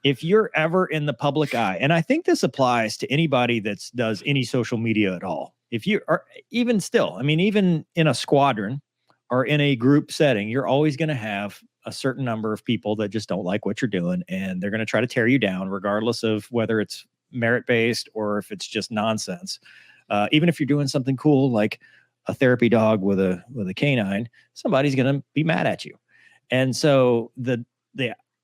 if you're ever in the public eye, and I think this applies to anybody that does any social media at all. If you are even still, I mean, even in a squadron or in a group setting, you're always going to have a certain number of people that just don't like what you're doing, and they're going to try to tear you down, regardless of whether it's merit-based or if it's just nonsense. Even if you're doing something cool, like a therapy dog with a canine, somebody's going to be mad at you. And so the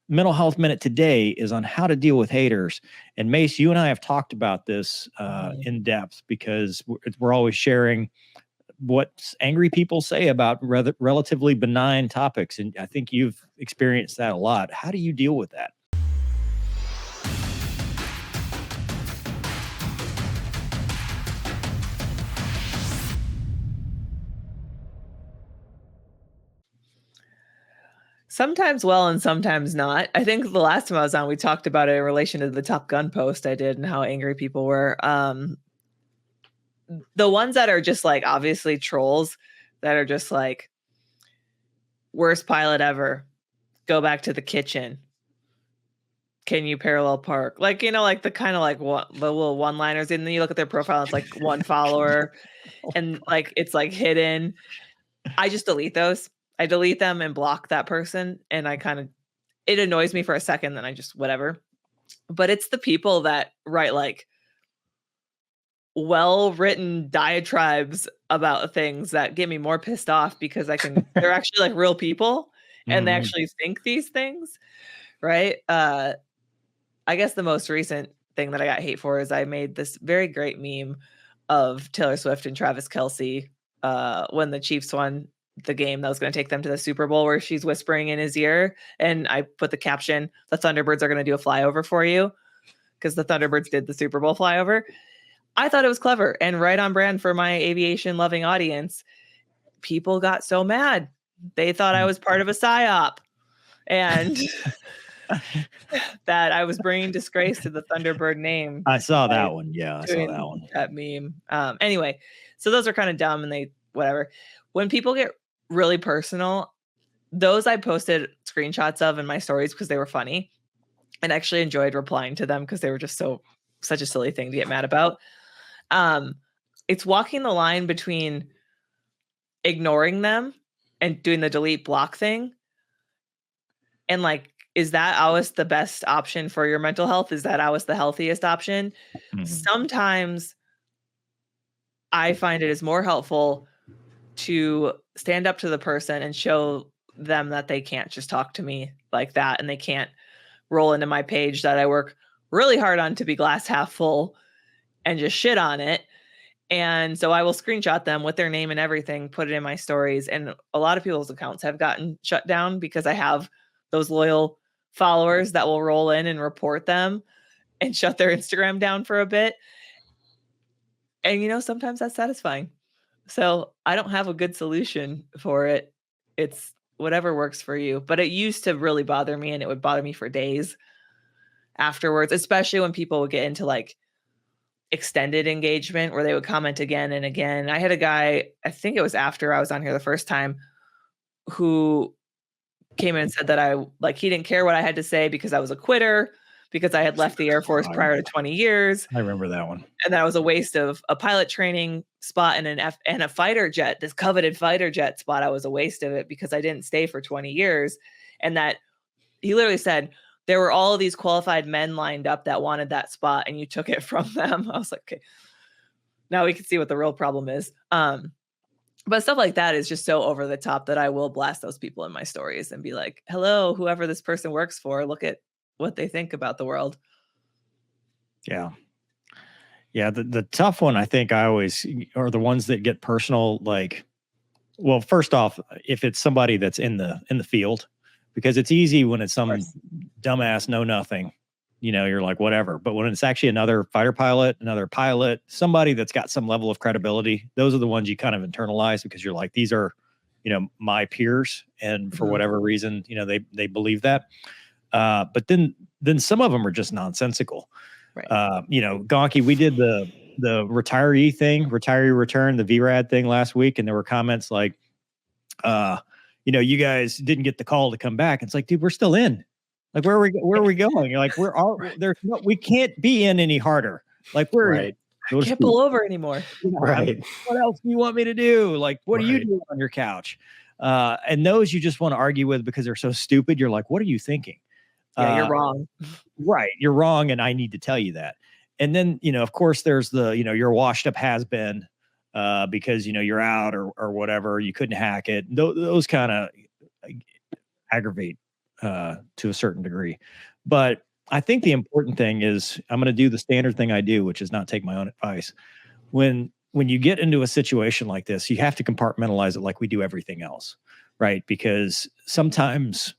Mental Health Minute today is on how to deal with haters. And Mace, you and I have talked about this in depth, because we're always sharing what angry people say about relatively benign topics. And I think you've experienced that a lot. How do you deal with that? Sometimes well and sometimes not. I think the last time I was on, we talked about it in relation to the Top Gun post I did and how angry people were. The ones that are just like obviously trolls, that are just like, worst pilot ever, go back to the kitchen, can you parallel park? Like, like the kind of like what the little one-liners, and then you look at their profile, it's like one follower and like it's like hidden. I just delete those. I delete them and block that person, and it annoys me for a second, then I just whatever. But it's the people that write like well-written diatribes about things that get me more pissed off, because they're actually like real people and they actually think these things, right? I guess the most recent thing that I got hate for is I made this very great meme of Taylor Swift and Travis Kelce when the Chiefs won the game that was going to take them to the Super Bowl, where she's whispering in his ear. And I put the caption, "The Thunderbirds are going to do a flyover for you," because the Thunderbirds did the Super Bowl flyover. I thought it was clever and right on brand for my aviation loving audience. People got so mad. They thought I was part of a psyop and that I was bringing disgrace to the Thunderbird name. I saw that one. Yeah, I saw that one. That meme. Anyway, so those are kind of dumb, and whatever. When people get really personal, those I posted screenshots of in my stories because they were funny, and actually enjoyed replying to them because they were just such a silly thing to get mad about. It's walking the line between ignoring them and doing the delete block thing. And like, is that always the best option for your mental health? Is that always the healthiest option? Mm-hmm. Sometimes I find it is more helpful to stand up to the person and show them that they can't just talk to me like that, and they can't roll into my page that I work really hard on to be glass half full and just shit on it. And so I will screenshot them with their name and everything, put it in my stories. And a lot of people's accounts have gotten shut down because I have those loyal followers that will roll in and report them and shut their Instagram down for a bit. And, sometimes that's satisfying. So I don't have a good solution for it. It's whatever works for you. But it used to really bother me, and it would bother me for days afterwards, especially when people would get into like extended engagement where they would comment again and again. I had a guy, I think it was after I was on here the first time, who came in and said that he didn't care what I had to say because I was a quitter, because I had left the Air Force prior to 20 years. I remember that one. And that was a waste of a pilot training spot and a fighter jet, this coveted fighter jet spot. I was a waste of it because I didn't stay for 20 years. And that he literally said, there were all of these qualified men lined up that wanted that spot, and you took it from them. I was like, okay, now we can see what the real problem is. But stuff like that is just so over the top that I will blast those people in my stories and be like, hello, whoever this person works for, look at what they think about the world. Yeah. Yeah. The tough one, I think I always, are the ones that get personal. Like, well, first off, if it's somebody that's in the field, because it's easy when it's some dumbass know nothing, you're like, whatever. But when it's actually another fighter pilot, another pilot, somebody that's got some level of credibility, those are the ones you kind of internalize, because you're like, these are, my peers. And for whatever reason, they believe that. But then some of them are just nonsensical. Right. Gonky, we did the retiree thing, retiree return, the VRAD thing last week. And there were comments like, you guys didn't get the call to come back. It's like, dude, we're still in. Like, where are we going? You're like, we can't be in any harder. Like, right. I can't pull over anymore. Right. What else do you want me to do? Like, what are you doing on your couch? And those you just want to argue with because they're so stupid. You're like, what are you thinking? Yeah, you're wrong. Right. You're wrong. And I need to tell you that. And then, of course, there's the, you're washed up has been because, you're out or whatever. You couldn't hack it. Those kind of aggravate to a certain degree. But I think the important thing is I'm going to do the standard thing I do, which is not take my own advice. When you get into a situation like this, you have to compartmentalize it like we do everything else, right? Because sometimes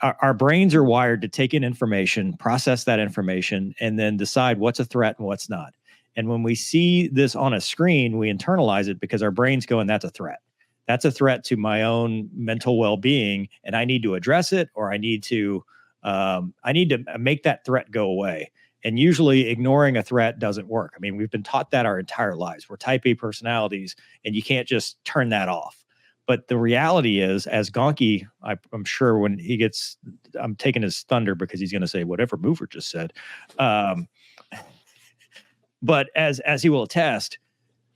our brains are wired to take in information, process that information, and then decide what's a threat and what's not. And when we see this on a screen, we internalize it because our brain's going, that's a threat. That's a threat to my own mental well-being, and I need to address it, or I need to make that threat go away. And usually ignoring a threat doesn't work. I mean, we've been taught that our entire lives. We're type A personalities, and you can't just turn that off. But the reality is, as Gonky, I'm sure when he gets, I'm taking his thunder because he's going to say whatever Mover just said. But as he will attest,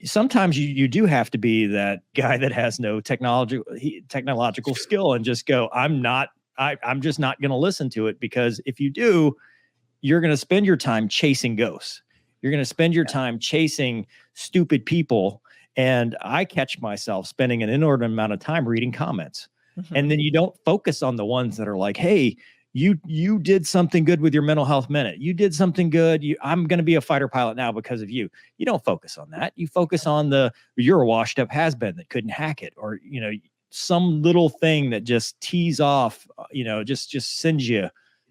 sometimes you do have to be that guy that has no technological skill and just go, I'm just not going to listen to it, because if you do, you're going to spend your time chasing ghosts. You're going to spend your time chasing stupid people. And I catch myself spending an inordinate amount of time reading comments. Mm-hmm. And then you don't focus on the ones that are like, hey, you did something good with your mental health minute. You did something good. I'm going to be a fighter pilot now because of you. You don't focus on that. You focus on you're a washed up has-been that couldn't hack it, or, some little thing that just tees off, just sends you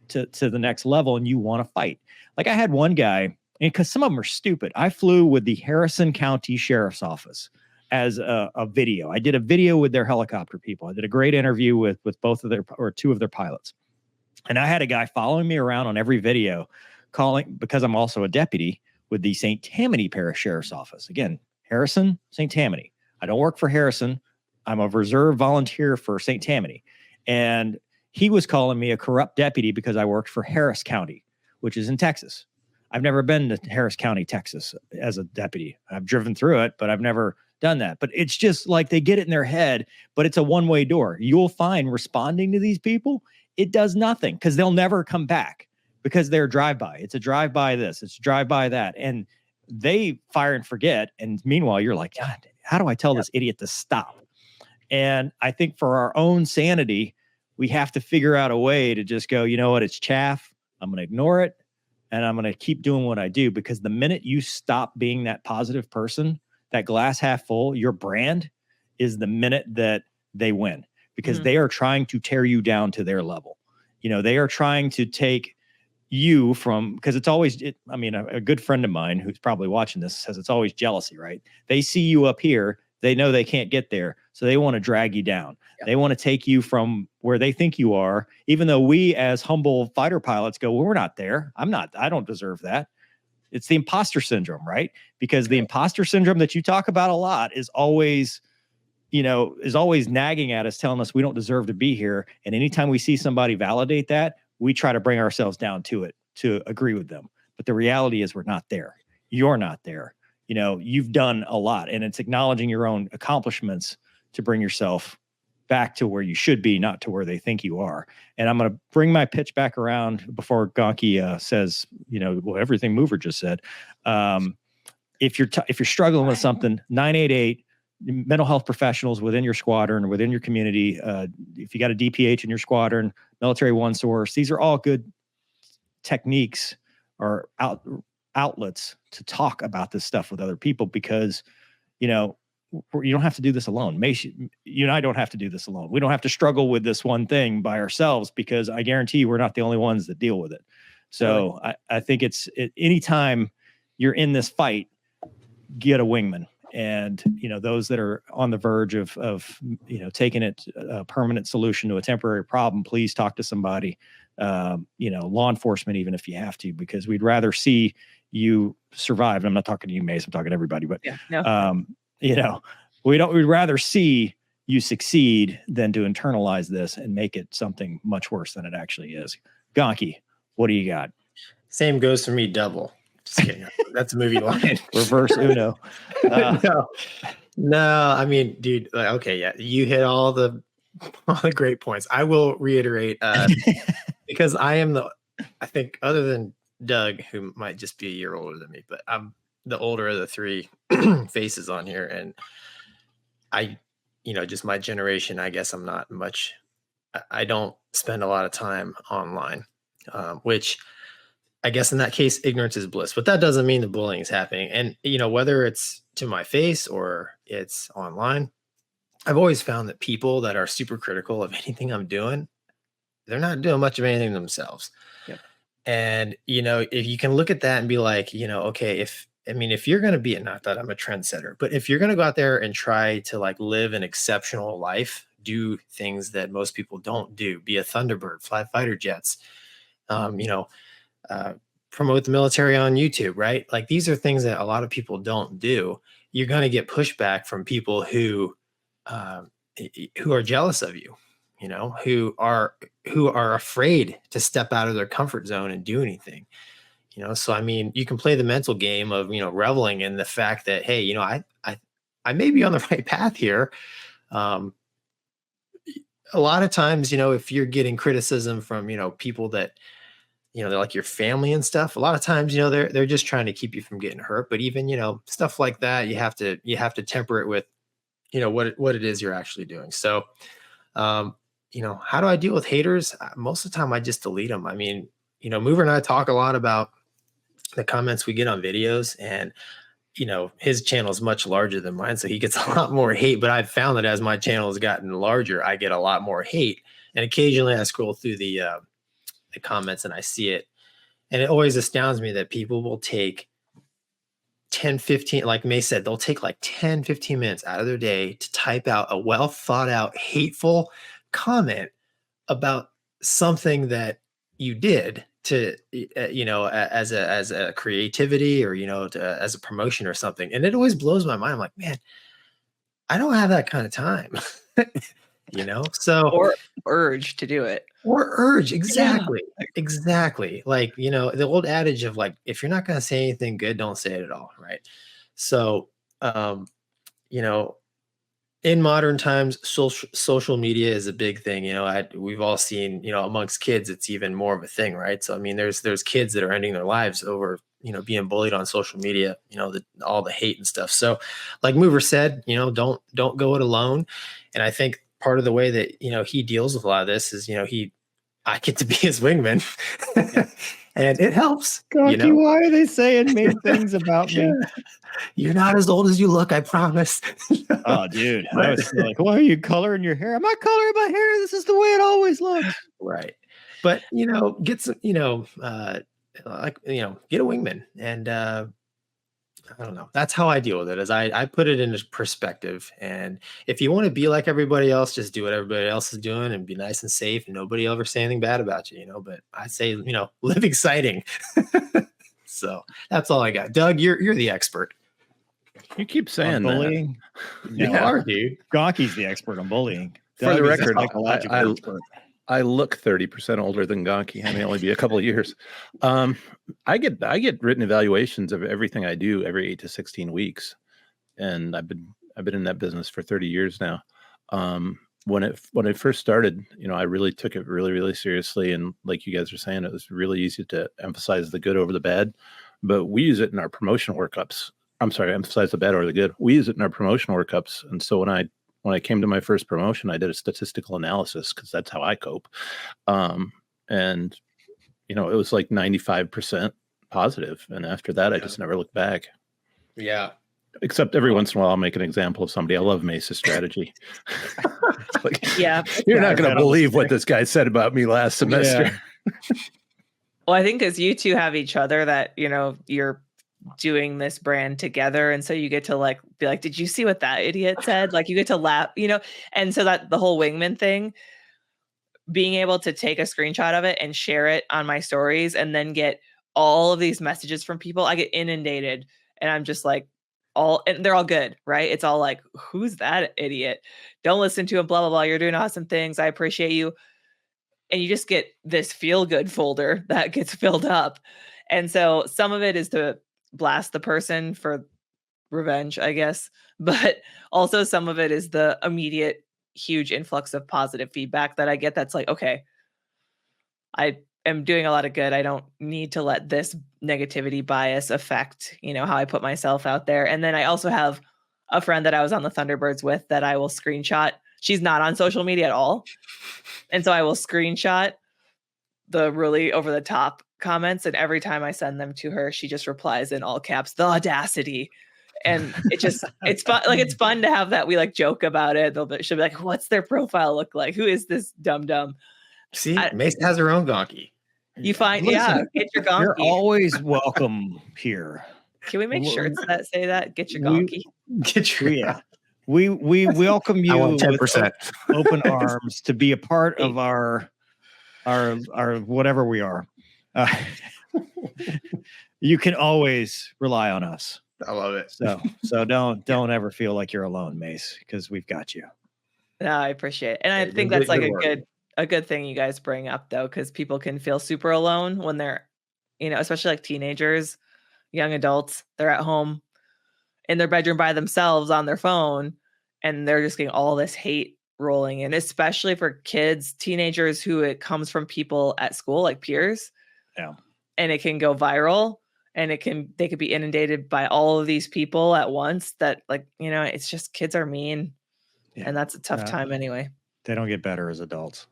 to the next level, and you want to fight. Like I had one guy, because some of them are stupid. I flew with the Harrison County Sheriff's Office as a video. I did a video with their helicopter people. I did a great interview with both of two of their pilots. And I had a guy following me around on every video, calling, because I'm also a deputy with the St. Tammany Parish Sheriff's Office. Again, Harrison, St. Tammany. I don't work for Harrison. I'm a reserve volunteer for St. Tammany. And he was calling me a corrupt deputy because I worked for Harris County, which is in Texas. I've never been to Harris County, Texas as a deputy. I've driven through it, but I've never done that. But it's just like they get it in their head, but it's a one-way door. You'll find responding to these people, it does nothing, because they'll never come back, because they're drive-by. It's a drive-by this, it's a drive-by that. And they fire and forget. And meanwhile, you're like, God, how do I tell this idiot to stop? And I think for our own sanity, we have to figure out a way to just go, you know what, it's chaff. I'm going to ignore it. And I'm going to keep doing what I do, because the minute you stop being that positive person, that glass half full, your brand is the minute that they win, because they are trying to tear you down to their level. They are trying to take you from, because it's always, a good friend of mine who's probably watching this says it's always jealousy, right? They see you up here. They know they can't get there. So they want to drag you down. Yep. They want to take you from where they think you are, even though we as humble fighter pilots go, well, we're not there. I don't deserve that. It's the imposter syndrome, right? Because the imposter syndrome that you talk about a lot is always nagging at us, telling us we don't deserve to be here. And anytime we see somebody validate that, we try to bring ourselves down to it to agree with them. But the reality is we're not there. You're not there. You've done a lot, and it's acknowledging your own accomplishments to bring yourself back to where you should be, not to where they think you are. And I'm going to bring my pitch back around before Gonky says, everything Mover just said. If you're struggling with something, 988 mental health professionals within your squadron or within your community. If you got a DPH in your squadron, military one source, these are all good techniques or outlets to talk about this stuff with other people, because you don't have to do this alone. You and I don't have to do this alone. We don't have to struggle with this one thing by ourselves, because I guarantee we're not the only ones that deal with it. So I think anytime you're in this fight, get a wingman. And those that are on the verge of taking it a permanent solution to a temporary problem, please talk to somebody, law enforcement, even if you have to, because we'd rather see you survive. And I'm not talking to you, Mace. I'm talking to everybody. But we'd rather see you succeed than to internalize this and make it something much worse than it actually is. Gonky, what do you got? Same goes for me, double. Just kidding. That's a movie line. Reverse Uno. No, I mean, dude, okay, yeah, you hit all the great points. I will reiterate, because I think other than Doug, who might just be a year older than me, but I'm the older of the three faces on here. And just my generation, I guess I'm not much, I don't spend a lot of time online, which I guess in that case, ignorance is bliss, but that doesn't mean the bullying is happening. And, whether it's to my face or it's online, I've always found that people that are super critical of anything I'm doing, they're not doing much of anything themselves. Yep. And, if you can look at that and be like, okay, if you're going to be, not that I'm a trendsetter, but if you're going to go out there and try to like live an exceptional life, do things that most people don't do, be a Thunderbird, fly fighter jets, promote the military on YouTube, right? Like these are things that a lot of people don't do. You're going to get pushback from people who are jealous of you, who are afraid to step out of their comfort zone and do anything, So, you can play the mental game of, reveling in the fact that, hey, I may be on the right path here. A lot of times, if you're getting criticism from, people that, they're like your family and stuff. A lot of times, they're just trying to keep you from getting hurt. But even, stuff like that, you have to temper it with, what it is you're actually doing. So, how do I deal with haters? Most of the time I just delete them. Mover and I talk a lot about the comments we get on videos, and, his channel is much larger than mine. So he gets a lot more hate, but I've found that as my channel has gotten larger, I get a lot more hate. And occasionally I scroll through the comments and I see it. And it always astounds me that people will take 10, 15, like May said, they'll take like 10, 15 minutes out of their day to type out a well thought out, hateful comment about something that you did to, as a creativity or, as a promotion or something. And it always blows my mind. I'm like, man, I don't have that kind of time, so. Or urge to do it. Or urge. Exactly. Yeah. Exactly. Like, the old adage of like, if you're not going to say anything good, don't say it at all. Right. So, in modern times, social media is a big thing. We've all seen, amongst kids, it's even more of a thing. Right. So, there's kids that are ending their lives over, being bullied on social media, all the hate and stuff. So like Mover said, don't go it alone. And I think part of the way that, he deals with a lot of this is, I get to be his wingman and it helps. Gonky, why are they saying mean things about me? You're not as old as you look, I promise. Oh, dude. I was like, why are you coloring your hair? I'm not coloring my hair. This is the way it always looks. Right. But, get some, get a wingman. And I don't know. That's how I deal with it, is I put it into perspective. And if you want to be like everybody else, just do what everybody else is doing and be nice and safe, and nobody will ever say anything bad about you, But I say, live exciting. So that's all I got. Doug, you're the expert. You keep saying bullying. You are, dude. Gonky's the expert on bullying. For the record, I look 30% older than Gonky. I may only be a couple of years. I get written evaluations of everything I do every 8 to 16 weeks, and I've been in that business for 30 years now. When it first started, I really took it really, really seriously, and like you guys are saying, it was really easy to emphasize the good over the bad. But we use it in our promotional workups. I'm sorry, emphasize the bad over the good. We use it in our promotional workups, and so when I came to my first promotion, I did a statistical analysis because that's how I cope. And, it was like 95% positive. And after that, I just never looked back. Yeah. Except every once in a while, I'll make an example of somebody. I love Mace's strategy. Like, yeah. You're not going to believe what this guy said about me last semester. Yeah. Well, I think as you two have each other that, you're doing this brand together, and so you get to like be like, did you see what that idiot said? Like you get to laugh, and so that the whole wingman thing, being able to take a screenshot of it and share it on my stories and then get all of these messages from people, I get inundated, and I'm just like, and they're all good, right? It's all like, who's that idiot? Don't listen to him, blah blah blah, you're doing awesome things, I appreciate you. and you just get this feel good folder that gets filled up. And so some of it is to blast the person for revenge, I guess, but also some of it is the immediate huge influx of positive feedback that I get. That's like, okay, I am doing a lot of good. I don't need to let this negativity bias affect, how I put myself out there. And then I also have a friend that I was on the Thunderbirds with that I will screenshot. She's not on social media at all. And so I will screenshot the really over the top comments. And every time I send them to her, she just replies in all caps, the audacity. And it's fun. Like, it's fun to have that. We like joke about it. She'll be like, what's their profile look like? Who is this dumb? See, Mace has her own donkey. You find, get your donkey. You're always welcome here. Can we make shirts that say that? Get your donkey. Get your, yeah. We welcome you with 10%. open arms to be a part of our whatever we are. You can always rely on us. I love it. So don't ever feel like you're alone, Mace, because we've got you. No, I appreciate it. And I think that's like a good thing you guys bring up, though, because people can feel super alone when they're, especially like teenagers, young adults, they're at home in their bedroom by themselves on their phone, and they're just getting all this hate rolling in, especially for kids, teenagers who it comes from people at school, like peers. Yeah. And it can go viral, and they could be inundated by all of these people at once that, like, it's just, kids are mean, and that's a tough time anyway. They don't get better as adults.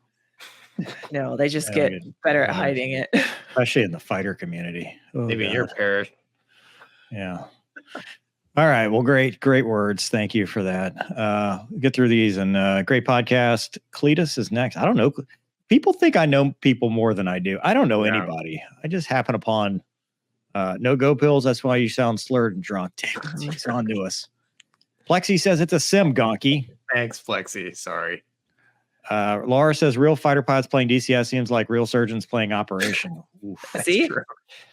No, they just get better at hiding it. Especially in the fighter community. Maybe your parish. Yeah. All right. Well, great words. Thank you for that. Get through these, and great podcast. Cletus is next. I don't know. People think I know people more than I do. I don't know anybody. I just happen upon no go pills. That's why you sound slurred and drunk. Damn, he's on to us. Plexi says it's a sim, Gonky. Thanks, Plexi. Sorry. Laura says real fighter pilots playing DCS seems like real surgeons playing Operation. Oof, See? True.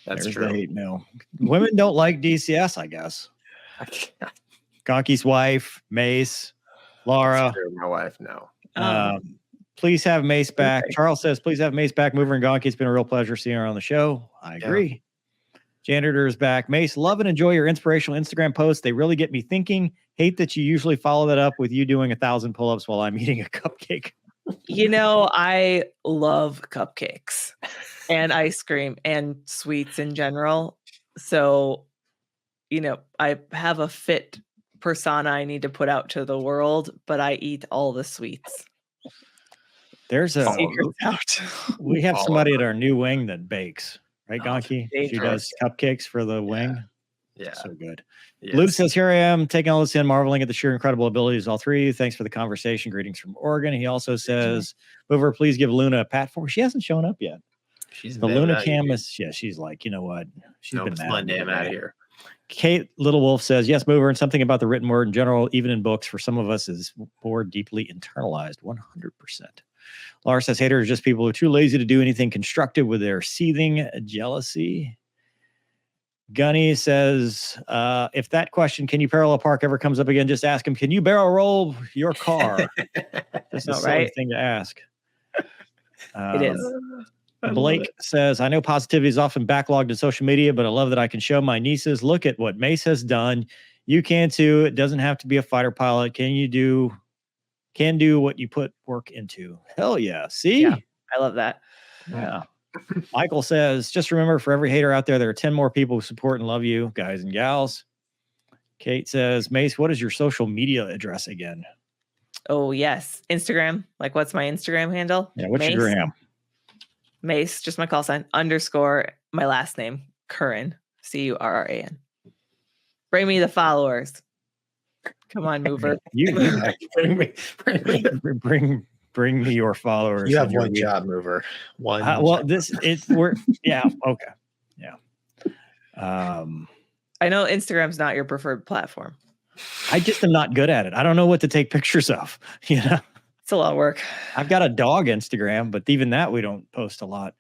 That's There's true. the hate mail. Women don't like DCS, I guess. Gonky's wife, Mace, Laura. My wife, no. Please have Mace back. Okay. Charles says, please have Mace back. Mover and Gonky, it's been a real pleasure seeing her on the show. I agree. Yeah. Janitor is back. Mace, love and enjoy your inspirational Instagram posts. They really get me thinking. Hate that you usually follow that up with you doing 1,000 pull-ups while I'm eating a cupcake. I love cupcakes and ice cream and sweets in general. So, I have a fit persona I need to put out to the world, but I eat all the sweets. There's a secret out. We have somebody at our new wing that bakes, right, Gonky? She does cupcakes for the wing. Yeah. So good. Yes. Luke says, here I am taking all this in, marveling at the sheer incredible abilities of all three of you. Thanks for the conversation. Greetings from Oregon. He also says, Mover, please give Luna a pat for. She hasn't shown up yet. She's the Luna cam is, she's like, you know what? She's been mad. Monday, I'm out of here. Kate Little Wolf says, yes, Mover, and something about the written word in general, even in books, for some of us is more deeply internalized, 100%. Laura says, haters are just people who are too lazy to do anything constructive with their seething jealousy. Gunny says, if that question, can you parallel park, ever comes up again, just ask him, can you barrel roll your car? That's a silly thing to ask. It is. Blake says, I know positivity is often backlogged in social media, but I love that I can show my nieces, look at what Mace has done. You can too. It doesn't have to be a fighter pilot. Can do what you put work into. Hell yeah. See? Yeah, I love that. Yeah. Michael says, just remember, for every hater out there, there are 10 more people who support and love you, guys and gals. Kate says, Mace, what is your social media address again? Oh, yes. Instagram. Like, what's my Instagram handle? Yeah, what's your gram? Mace, just my call sign, _ my last name, Curran, Curran. Bring me the followers. Come on, Mover. Bring me your followers. You have one job, Mover. Okay. Yeah. I know Instagram's not your preferred platform. I just am not good at it. I don't know what to take pictures of. It's a lot of work. I've got a dog Instagram, but even that we don't post a lot.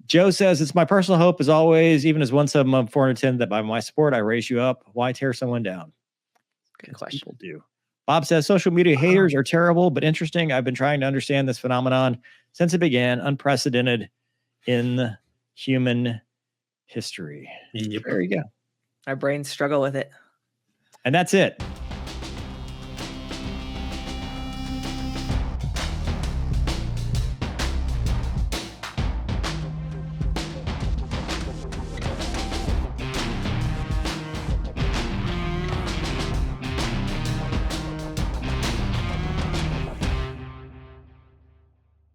Joe says, it's my personal hope, as always, even as 1/7 of 410, that by my support I raise you up. Why tear someone down? Good question. People do. Bob says social media haters are terrible, but interesting. I've been trying to understand this phenomenon since it began, unprecedented in human history. Yep. There you go. Our brains struggle with it. And that's it.